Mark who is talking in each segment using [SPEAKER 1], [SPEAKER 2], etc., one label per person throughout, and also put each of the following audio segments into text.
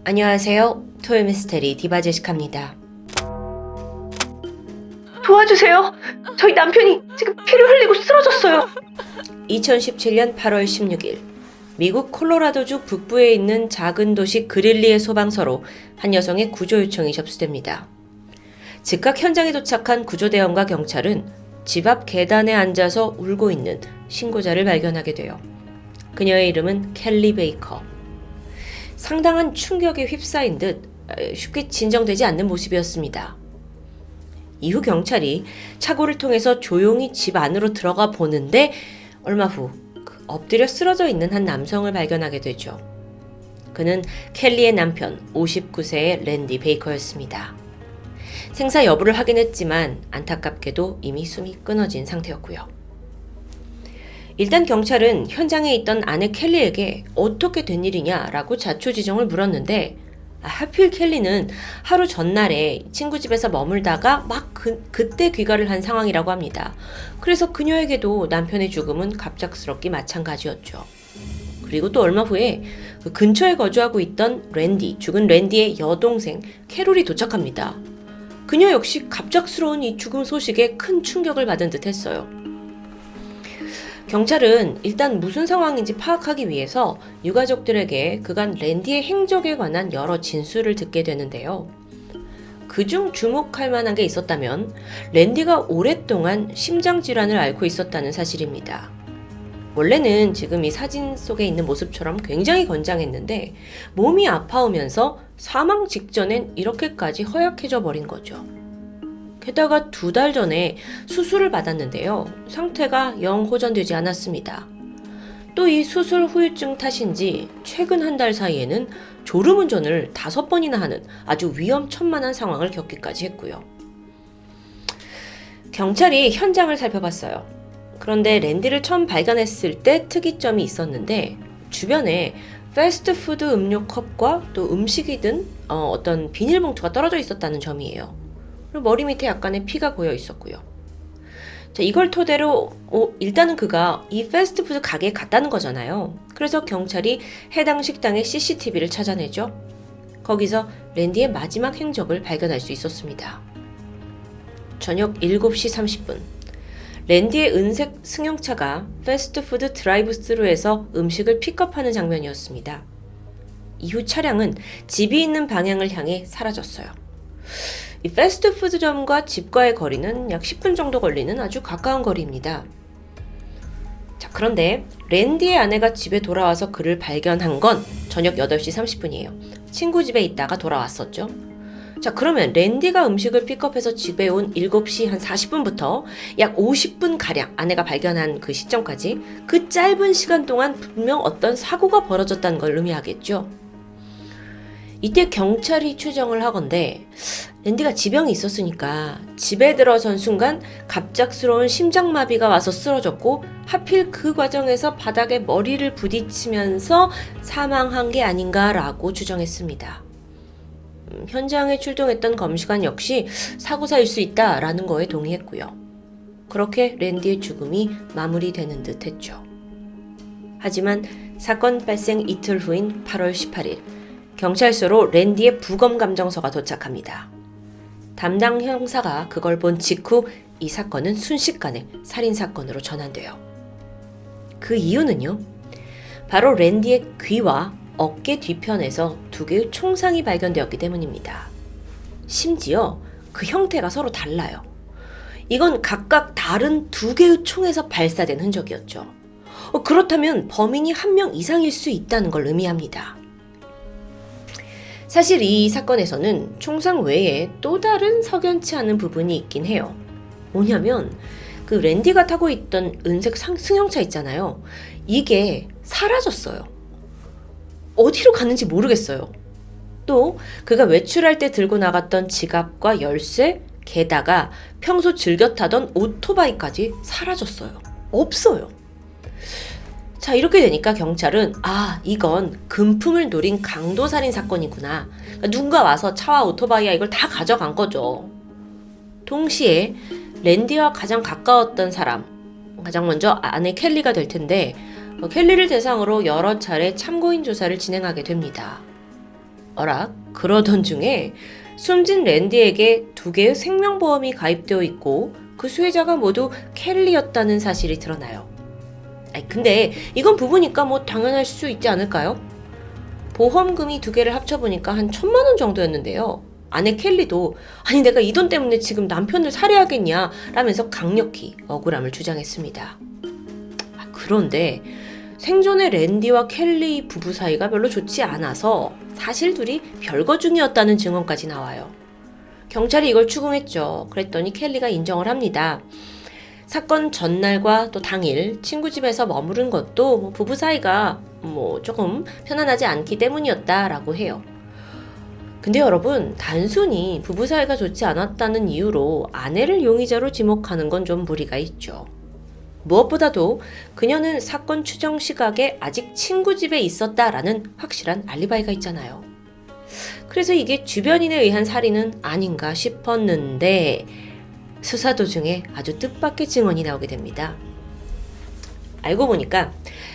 [SPEAKER 1] 안녕하세요. 토요미스테리 디바제시카입니다.
[SPEAKER 2] 도와주세요. 저희 남편이 지금 피를 흘리고 쓰러졌어요.
[SPEAKER 1] 2017년 8월 16일 미국 콜로라도주 북부에 있는 작은 도시 그릴리의 소방서로 한 여성의 구조 요청이 접수됩니다. 즉각 현장에 도착한 구조대원과 경찰은 집 앞 계단에 앉아서 울고 있는 신고자를 발견하게 돼요. 그녀의 이름은 켈리 베이커. 상당한 충격에 휩싸인 듯 쉽게 진정되지 않는 모습이었습니다. 이후 경찰이 차고를 통해서 조용히 집 안으로 들어가 보는데 얼마 후 엎드려 쓰러져 있는 한 남성을 발견하게 되죠. 그는 켈리의 남편 59세의 랜디 베이커였습니다. 생사 여부를 확인했지만 안타깝게도 이미 숨이 끊어진 상태였고요. 일단 경찰은 현장에 있던 아내 켈리에게 어떻게 된 일이냐라고 자초지종을 물었는데 하필 켈리는 하루 전날에 친구 집에서 머물다가 그때 귀가를 한 상황이라고 합니다. 그래서 그녀에게도 남편의 죽음은 갑작스럽기 마찬가지였죠. 그리고 또 얼마 후에 그 근처에 거주하고 있던 죽은 랜디의 여동생 캐롤이 도착합니다. 그녀 역시 갑작스러운 이 죽음 소식에 큰 충격을 받은 듯 했어요. 경찰은 일단 무슨 상황인지 파악하기 위해서 유가족들에게 그간 랜디의 행적에 관한 여러 진술을 듣게 되는데요. 그중 주목할 만한 게 있었다면 랜디가 오랫동안 심장질환을 앓고 있었다는 사실입니다. 원래는 지금 이 사진 속에 있는 모습처럼 굉장히 건장했는데 몸이 아파오면서 사망 직전엔 이렇게까지 허약해져 버린 거죠. 게다가 2달 전에 수술을 받았는데요. 상태가 영 호전되지 않았습니다. 또 이 수술 후유증 탓인지 최근 한 달 사이에는 졸음운전을 5번이나 하는 아주 위험천만한 상황을 겪기까지 했고요. 경찰이 현장을 살펴봤어요. 그런데 랜디를 처음 발견했을 때 특이점이 있었는데 주변에 패스트푸드 음료 컵과 또 음식이 든 어떤 비닐봉투가 떨어져 있었다는 점이에요. 그리고 머리 밑에 약간의 피가 고여 있었고요. 자, 이걸 토대로 일단은 그가 이 패스트푸드 가게에 갔다는 거잖아요. 그래서 경찰이 해당 식당의 CCTV를 찾아내죠. 거기서 랜디의 마지막 행적을 발견할 수 있었습니다. 저녁 7시 30분 랜디의 은색 승용차가 패스트푸드 드라이브스루에서 음식을 픽업하는 장면이었습니다. 이후 차량은 집이 있는 방향을 향해 사라졌어요. 이 패스트푸드점과 집과의 거리는 약 10분 정도 걸리는 아주 가까운 거리입니다. 자, 그런데 랜디의 아내가 집에 돌아와서 그를 발견한 건 저녁 8시 30분이에요. 친구 집에 있다가 돌아왔었죠. 자, 그러면 랜디가 음식을 픽업해서 집에 온 7시 한 40분부터 약 50분가량 아내가 발견한 그 시점까지 그 짧은 시간 동안 분명 어떤 사고가 벌어졌다는 걸 의미하겠죠. 이때 경찰이 추정을 하건대 랜디가 지병이 있었으니까 집에 들어선 순간 갑작스러운 심장마비가 와서 쓰러졌고 하필 그 과정에서 바닥에 머리를 부딪히면서 사망한 게 아닌가라고 추정했습니다. 현장에 출동했던 검시관 역시 사고사일 수 있다라는 거에 동의했고요. 그렇게 랜디의 죽음이 마무리되는 듯 했죠. 하지만 사건 발생 이틀 후인 8월 18일 경찰서로 랜디의 부검감정서가 도착합니다. 담당 형사가 그걸 본 직후 이 사건은 순식간에 살인사건으로 전환돼요. 그 이유는요. 바로 랜디의 귀와 어깨 뒤편에서 2개의 총상이 발견되었기 때문입니다. 심지어 그 형태가 서로 달라요. 이건 각각 다른 2개의 총에서 발사된 흔적이었죠. 그렇다면 범인이 1명 이상일 수 있다는 걸 의미합니다. 사실 이 사건에서는 총상 외에 또 다른 석연치 않은 부분이 있긴 해요. 뭐냐면 그 랜디가 타고 있던 은색 승용차 있잖아요. 이게 사라졌어요. 어디로 갔는지 모르겠어요. 또 그가 외출할 때 들고 나갔던 지갑과 열쇠, 게다가 평소 즐겨 타던 오토바이까지 사라졌어요. 없어요. 자, 이렇게 되니까 경찰은 이건 금품을 노린 강도살인 사건이구나. 그러니까 누군가 와서 차와 오토바이와 이걸 다 가져간 거죠. 동시에 랜디와 가장 가까웠던 사람, 가장 먼저 아내 켈리가 될 텐데 켈리를 대상으로 여러 차례 참고인 조사를 진행하게 됩니다. 어라? 그러던 중에 숨진 랜디에게 2개의 생명보험이 가입되어 있고 그 수혜자가 모두 켈리였다는 사실이 드러나요. 근데 이건 부부니까 뭐 당연할 수 있지 않을까요? 보험금이 2개를 합쳐보니까 한 1,000만 원 정도였는데요. 아내 켈리도 아니 내가 이 돈 때문에 지금 남편을 살해하겠냐 라면서 강력히 억울함을 주장했습니다. 그런데 생전에 랜디와 켈리 부부 사이가 별로 좋지 않아서 사실 둘이 별거 중이었다는 증언까지 나와요. 경찰이 이걸 추궁했죠. 그랬더니 켈리가 인정을 합니다. 사건 전날과 또 당일 친구 집에서 머무른 것도 부부 사이가 조금 편안하지 않기 때문이었다라고 해요. 근데 여러분, 단순히 부부 사이가 좋지 않았다는 이유로 아내를 용의자로 지목하는 건 좀 무리가 있죠. 무엇보다도 그녀는 사건 추정 시각에 아직 친구 집에 있었다라는 확실한 알리바이가 있잖아요. 그래서 이게 주변인에 의한 살인은 아닌가 싶었는데 수사 도중에 아주 뜻밖의 증언이 나오게 됩니다. 알고 보니까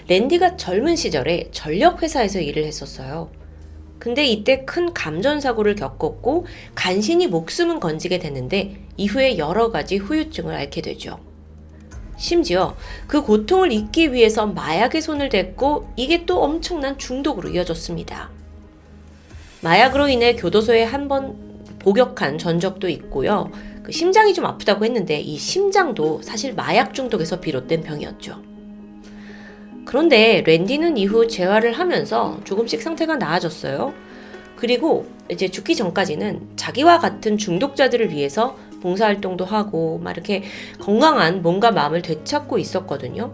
[SPEAKER 1] 랜디가 젊은 시절에 전력회사에서 일을 했었어요. 근데 이때 큰 감전사고를 겪었고 간신히 목숨은 건지게 됐는데 이후에 여러 가지 후유증을 앓게 되죠. 심지어 그 고통을 잊기 위해서 마약에 손을 댔고 이게 또 엄청난 중독으로 이어졌습니다. 마약으로 인해 교도소에 한 번 복역한 전적도 있고요. 그 심장이 좀 아프다고 했는데 이 심장도 사실 마약 중독에서 비롯된 병이었죠. 그런데 랜디는 이후 재활을 하면서 조금씩 상태가 나아졌어요. 그리고 이제 죽기 전까지는 자기와 같은 중독자들을 위해서 봉사활동도 하고 막 이렇게 건강한 몸과 마음을 되찾고 있었거든요.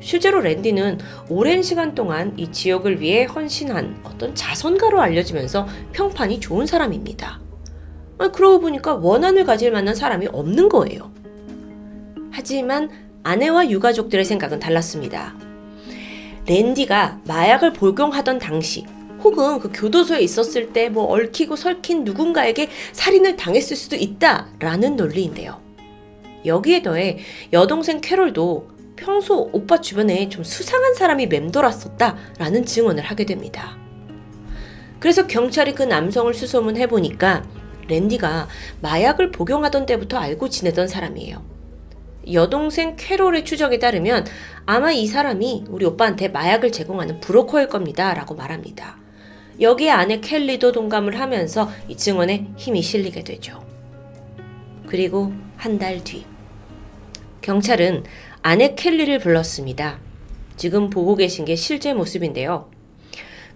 [SPEAKER 1] 실제로 랜디는 오랜 시간 동안 이 지역을 위해 헌신한 어떤 자선가로 알려지면서 평판이 좋은 사람입니다. 그러고 보니까 원한을 가질 만한 사람이 없는 거예요. 하지만 아내와 유가족들의 생각은 달랐습니다. 랜디가 마약을 복용하던 당시 혹은 그 교도소에 있었을 때 얽히고 설킨 누군가에게 살인을 당했을 수도 있다라는 논리인데요. 여기에 더해 여동생 캐롤도 평소 오빠 주변에 좀 수상한 사람이 맴돌았었다라는 증언을 하게 됩니다. 그래서 경찰이 그 남성을 수소문해보니까 랜디가 마약을 복용하던 때부터 알고 지내던 사람이에요. 여동생 캐롤의 추적에 따르면 아마 이 사람이 우리 오빠한테 마약을 제공하는 브로커일 겁니다 라고 말합니다. 여기에 아내 켈리도 동감을 하면서 이 증언에 힘이 실리게 되죠. 그리고 한 달 뒤 경찰은 아내 켈리를 불렀습니다. 지금 보고 계신 게 실제 모습인데요.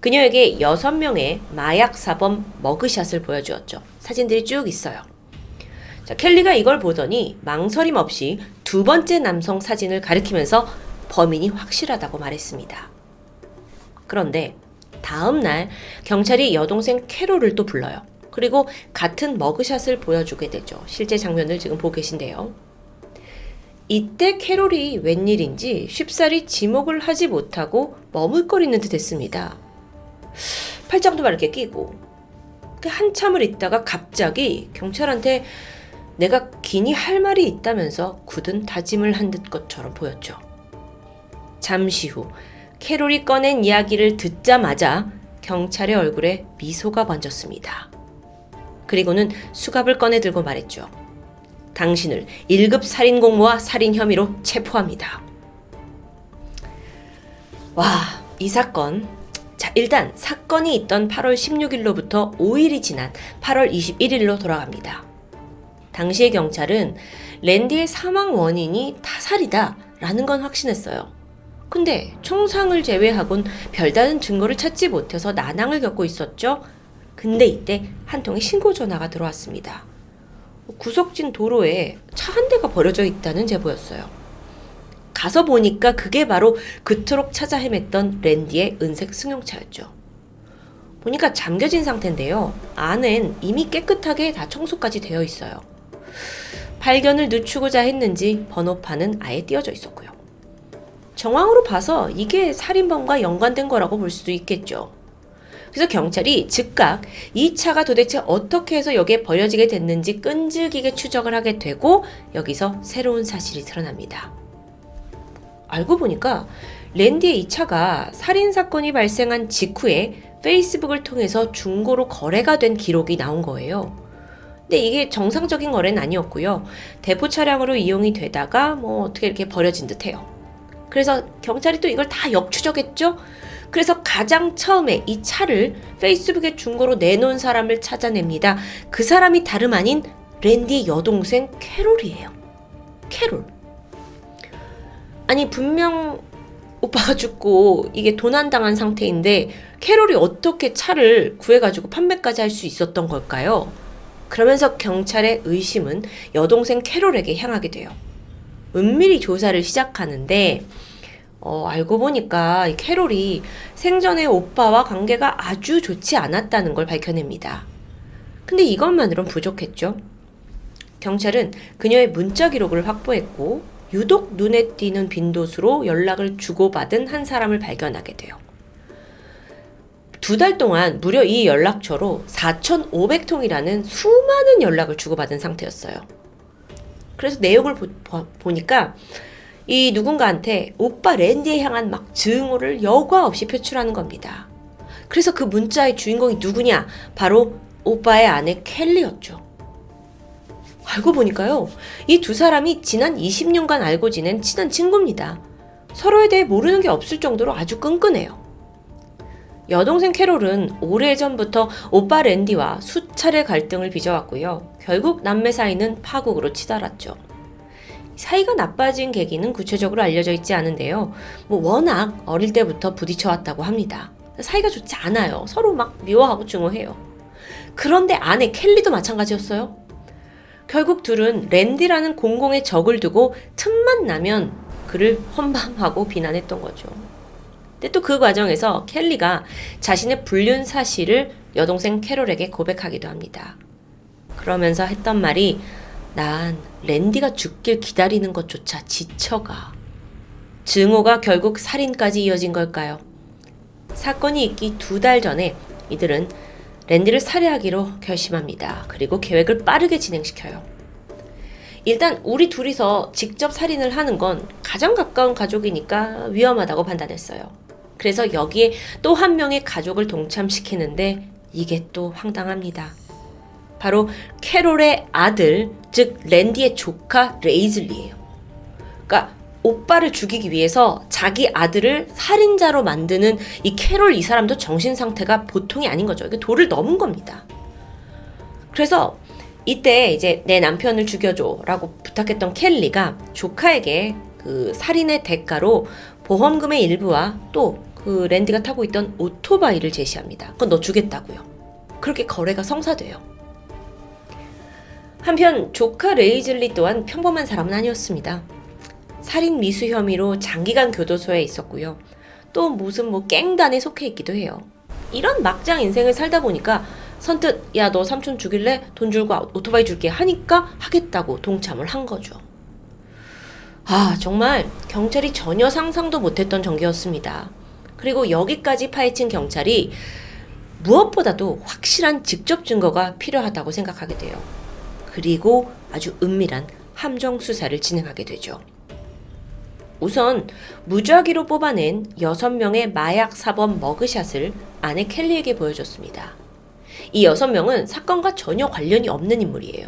[SPEAKER 1] 그녀에게 6명의 마약 사범 머그샷을 보여주었죠. 사진들이 쭉 있어요. 자, 켈리가 이걸 보더니 망설임 없이 2번째 남성 사진을 가리키면서 범인이 확실하다고 말했습니다. 그런데 다음 날 경찰이 여동생 캐롤을 또 불러요. 그리고 같은 머그샷을 보여주게 되죠. 실제 장면을 지금 보고 계신데요. 이때 캐롤이 웬일인지 쉽사리 지목을 하지 못하고 머물거리는 듯 했습니다. 팔짱도 막 이렇게 끼고 한참을 있다가 갑자기 경찰한테 내가 기니 할 말이 있다면서 굳은 다짐을 한 듯 것처럼 보였죠. 잠시 후 캐롤이 꺼낸 이야기를 듣자마자 경찰의 얼굴에 미소가 번졌습니다. 그리고는 수갑을 꺼내 들고 말했죠. 당신을 1급 살인 공모와 살인 혐의로 체포합니다. 와, 이 사건. 자, 일단 사건이 있던 8월 16일로부터 5일이 지난 8월 21일로 돌아갑니다. 당시의 경찰은 랜디의 사망 원인이 타살이다 라는 건 확신했어요. 근데 총상을 제외하곤 별다른 증거를 찾지 못해서 난항을 겪고 있었죠. 근데 이때 한 통의 신고 전화가 들어왔습니다. 구석진 도로에 차 한 대가 버려져 있다는 제보였어요. 가서 보니까 그게 바로 그토록 찾아 헤맸던 랜디의 은색 승용차였죠. 보니까 잠겨진 상태인데요. 안엔 이미 깨끗하게 다 청소까지 되어 있어요. 발견을 늦추고자 했는지 번호판은 아예 띄어져 있었고요. 정황으로 봐서 이게 살인범과 연관된 거라고 볼 수도 있겠죠. 그래서 경찰이 즉각 이 차가 도대체 어떻게 해서 여기에 버려지게 됐는지 끈질기게 추적을 하게 되고 여기서 새로운 사실이 드러납니다. 알고 보니까 랜디의 이 차가 살인사건이 발생한 직후에 페이스북을 통해서 중고로 거래가 된 기록이 나온 거예요. 근데 이게 정상적인 거래는 아니었고요. 대포 차량으로 이용이 되다가 어떻게 이렇게 버려진 듯해요. 그래서 경찰이 또 이걸 다 역추적했죠. 그래서 가장 처음에 이 차를 페이스북에 중고로 내놓은 사람을 찾아냅니다. 그 사람이 다름 아닌 랜디의 여동생 캐롤이에요. 캐롤. 아니 분명 오빠가 죽고 이게 도난당한 상태인데 캐롤이 어떻게 차를 구해가지고 판매까지 할 수 있었던 걸까요? 그러면서 경찰의 의심은 여동생 캐롤에게 향하게 돼요. 은밀히 조사를 시작하는데 알고 보니까 이 캐롤이 생전에 오빠와 관계가 아주 좋지 않았다는 걸 밝혀냅니다. 근데 이것만으론 부족했죠. 경찰은 그녀의 문자 기록을 확보했고 유독 눈에 띄는 빈도수로 연락을 주고받은 한 사람을 발견하게 돼요. 2달 동안 무려 이 연락처로 4,500통이라는 수많은 연락을 주고받은 상태였어요. 그래서 내용을 보니까 이 누군가한테 오빠 랜디에 향한 막 증오를 여과 없이 표출하는 겁니다. 그래서 그 문자의 주인공이 누구냐? 바로 오빠의 아내 켈리였죠. 알고 보니까요, 이 두 사람이 지난 20년간 알고 지낸 친한 친구입니다. 서로에 대해 모르는 게 없을 정도로 아주 끈끈해요. 여동생 캐롤은 오래전부터 오빠 랜디와 수차례 갈등을 빚어왔고요. 결국 남매 사이는 파국으로 치달았죠. 사이가 나빠진 계기는 구체적으로 알려져 있지 않은데요. 워낙 어릴 때부터 부딪혀왔다고 합니다. 사이가 좋지 않아요. 서로 막 미워하고 증오해요. 그런데 아내 켈리도 마찬가지였어요. 결국 둘은 랜디라는 공공의 적을 두고 틈만 나면 그를 헌방하고 비난했던 거죠. 근데 또 그 과정에서 켈리가 자신의 불륜 사실을 여동생 캐롤에게 고백하기도 합니다. 그러면서 했던 말이 난 랜디가 죽길 기다리는 것조차 지쳐가. 증오가 결국 살인까지 이어진 걸까요? 사건이 있기 2달 전에 이들은 랜디를 살해하기로 결심합니다. 그리고 계획을 빠르게 진행시켜요. 일단 우리 둘이서 직접 살인을 하는 건 가장 가까운 가족이니까 위험하다고 판단했어요. 그래서 여기에 또 한 명의 가족을 동참시키는데 이게 또 황당합니다. 바로 캐롤의 아들, 즉 랜디의 조카 레이즐리예요. 그러니까 오빠를 죽이기 위해서 자기 아들을 살인자로 만드는 이 캐롤 이 사람도 정신 상태가 보통이 아닌 거죠. 이게 도를 넘은 겁니다. 그래서 이때 이제 내 남편을 죽여줘라고 부탁했던 켈리가 조카에게 그 살인의 대가로 보험금의 일부와 또 그 랜디가 타고 있던 오토바이를 제시합니다. 그건 너 주겠다고요. 그렇게 거래가 성사돼요. 한편 조카 레이즐리 또한 평범한 사람은 아니었습니다. 살인 미수 혐의로 장기간 교도소에 있었고요. 또 무슨 깽단에 속해 있기도 해요. 이런 막장 인생을 살다 보니까 선뜻 야 너 삼촌 죽일래? 돈 줄고 오토바이 줄게 하니까 하겠다고 동참을 한 거죠. 정말 경찰이 전혀 상상도 못했던 전개였습니다. 그리고 여기까지 파헤친 경찰이 무엇보다도 확실한 직접 증거가 필요하다고 생각하게 돼요. 그리고 아주 은밀한 함정 수사를 진행하게 되죠. 우선 무작위로 뽑아낸 6명의 마약 사범 머그샷을 아내 켈리에게 보여줬습니다. 이 6명은 사건과 전혀 관련이 없는 인물이에요.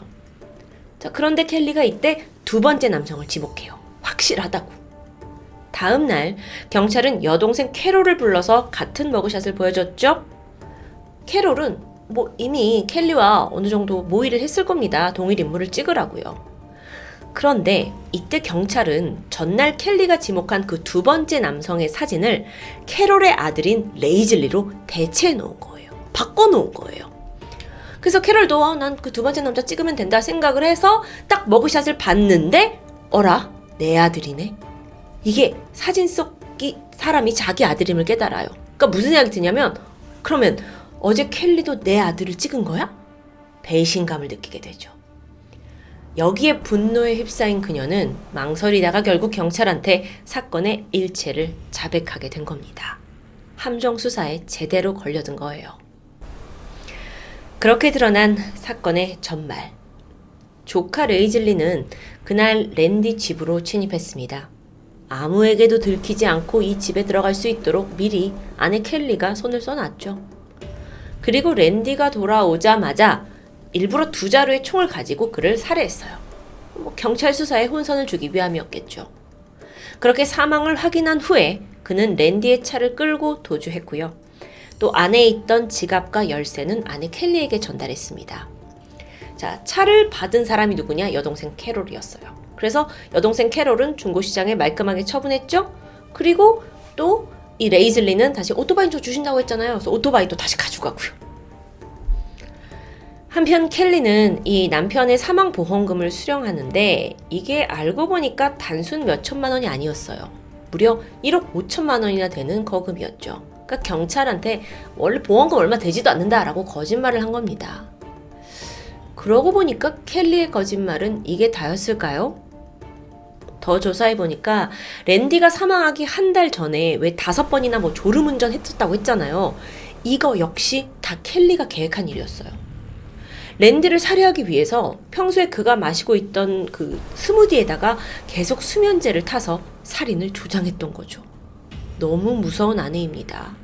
[SPEAKER 1] 자, 그런데 켈리가 이때 2번째 남성을 지목해요. 확실하다고. 다음 날 경찰은 여동생 캐롤을 불러서 같은 머그샷을 보여줬죠. 캐롤은 이미 켈리와 어느 정도 모의를 했을 겁니다. 동일 인물을 찍으라고요. 그런데 이때 경찰은 전날 켈리가 지목한 그 2번째 남성의 사진을 캐롤의 아들인 레이즐리로 대체해 놓은 거예요. 바꿔 놓은 거예요. 그래서 캐롤도 난 그 2번째 남자 찍으면 된다 생각을 해서 딱 머그샷을 봤는데 어라? 내 아들이네? 이게 사진 속 사람이 자기 아들임을 깨달아요. 그러니까 무슨 생각이 드냐면 그러면 어제 켈리도 내 아들을 찍은 거야? 배신감을 느끼게 되죠. 여기에 분노에 휩싸인 그녀는 망설이다가 결국 경찰한테 사건의 일체를 자백하게 된 겁니다. 함정 수사에 제대로 걸려든 거예요. 그렇게 드러난 사건의 전말. 조카 레이즐리는 그날 랜디 집으로 침입했습니다. 아무에게도 들키지 않고 이 집에 들어갈 수 있도록 미리 아내 켈리가 손을 써놨죠. 그리고 랜디가 돌아오자마자 일부러 2자루의 총을 가지고 그를 살해했어요. 경찰 수사에 혼선을 주기 위함이었겠죠. 그렇게 사망을 확인한 후에 그는 랜디의 차를 끌고 도주했고요. 또 안에 있던 지갑과 열쇠는 아내 켈리에게 전달했습니다. 자, 차를 받은 사람이 누구냐? 여동생 캐롤이었어요. 그래서 여동생 캐롤은 중고시장에 말끔하게 처분했죠. 그리고 또 이 레이즐리는 다시 오토바이 좀 주신다고 했잖아요. 그래서 오토바이도 다시 가져가고요. 한편 켈리는 이 남편의 사망보험금을 수령하는데 이게 알고 보니까 단순 몇 천만 원이 아니었어요. 무려 1억 5천만 원이나 되는 거금이었죠. 그러니까 경찰한테 원래 보험금 얼마 되지도 않는다라고 거짓말을 한 겁니다. 그러고 보니까 켈리의 거짓말은 이게 다였을까요? 더 조사해보니까 랜디가 사망하기 한 달 전에 왜 5번이나 뭐 졸음운전 했었다고 했잖아요. 이거 역시 다 켈리가 계획한 일이었어요. 랜디를 살해하기 위해서 평소에 그가 마시고 있던 그 스무디에다가 계속 수면제를 타서 살인을 조장했던 거죠. 너무 무서운 아내입니다.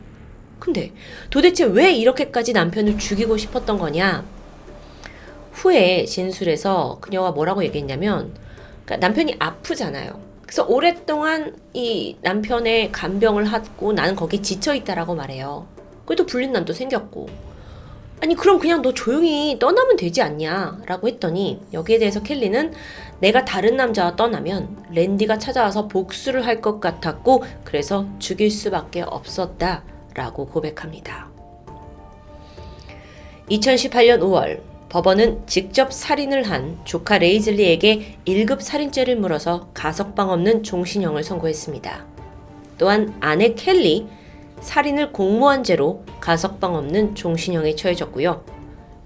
[SPEAKER 1] 근데 도대체 왜 이렇게까지 남편을 죽이고 싶었던 거냐? 후에 진술에서 그녀가 뭐라고 얘기했냐면, 그러니까 남편이 아프잖아요. 그래서 오랫동안 이 남편의 간병을 하고 나는 거기에 지쳐있다라고 말해요. 그래도 불린난도 생겼고, 아니 그럼 그냥 너 조용히 떠나면 되지 않냐 라고 했더니 여기에 대해서 켈리는 내가 다른 남자와 떠나면 랜디가 찾아와서 복수를 할 것 같았고 그래서 죽일 수밖에 없었다 라고 고백합니다. 2018년 5월 법원은 직접 살인을 한 조카 레이즐리에게 1급 살인죄를 물어서 가석방 없는 종신형을 선고했습니다. 또한 아내 켈리, 살인을 공모한 죄로 가석방 없는 종신형에 처해졌고요.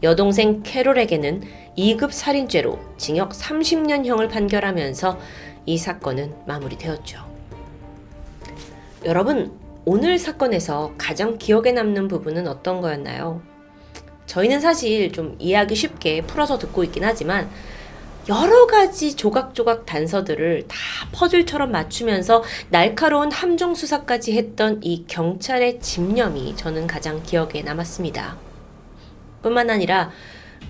[SPEAKER 1] 여동생 캐롤에게는 2급 살인죄로 징역 30년형을 판결하면서 이 사건은 마무리되었죠. 여러분, 오늘 사건에서 가장 기억에 남는 부분은 어떤 거였나요? 저희는 사실 좀 이해하기 쉽게 풀어서 듣고 있긴 하지만 여러 가지 조각조각 단서들을 다 퍼즐처럼 맞추면서 날카로운 함정 수사까지 했던 이 경찰의 집념이 저는 가장 기억에 남았습니다. 뿐만 아니라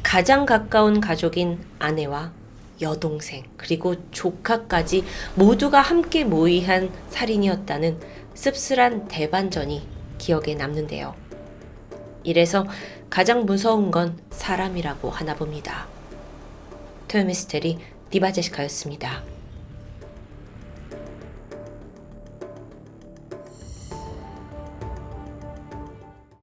[SPEAKER 1] 가장 가까운 가족인 아내와 여동생 그리고 조카까지 모두가 함께 모의한 살인이었다는 씁쓸한 대반전이 기억에 남는데요. 이래서 가장 무서운 건 사람이라고 하나 봅니다. 토요미스테리 디바제시카였습니다.